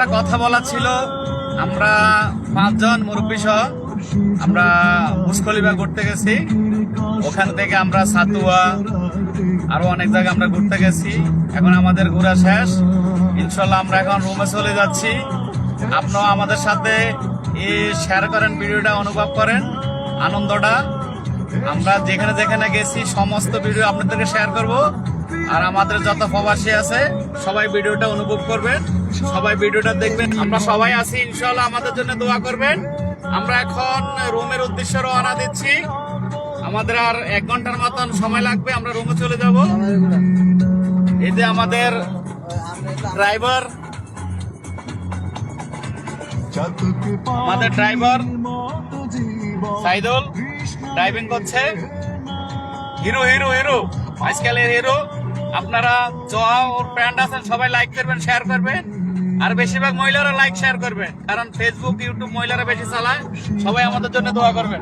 একটা কথা বলা ছিল। আমরা 5 জন মুরব্বী সহ আমরা মুসকলিবা ঘুরতে গেছি। ওখান থেকে আমরা সাতুয়া আরো অনেক জায়গায় আমরা ঘুরতে গেছি। এখন আমাদের ঘোরা শেষ, ইনশাল্লাহ আমরা এখন রুমে চলে যাচ্ছি। আপনারা আমাদের সাথে শেয়ার করেন, ভিডিওটা অনুভব করেন আনন্দটা। আমরা যেখানে যেখানে গেছি সমস্ত ভিডিও আপনাদেরকে শেয়ার করব। আর আমাদের যত প্রবাসী আছে সবাই ভিডিওটা অনুভব করবেন, সবাই ভিডিওটা দেখবেন। আমরা সবাই আছি, ইনশাআল্লাহ আমাদের জন্য দোয়া করবেন। আমরা এখন রুমের উদ্দেশ্যে রওনা দিচ্ছি। আমাদের আর 1 ঘন্টার মতন সময় লাগবে, আমরা রুমে চলে যাব। এই যে আমাদের ড্রাইভার, সাইদুল ড্রাইভিং করছে। হিরো হিরো হিরো আজকালের হিরো। আপনারা জয়া ওর ফ্রেন্ড আছেন, সবাই লাইক করবেন, শেয়ার করবেন। আর বেশিরভাগ মহিলারা লাইক শেয়ার করবেন, কারণ ফেসবুক ইউটিউব মহিলারা বেশি চালায়। সবাই আমাদের জন্য দোয়া করবেন।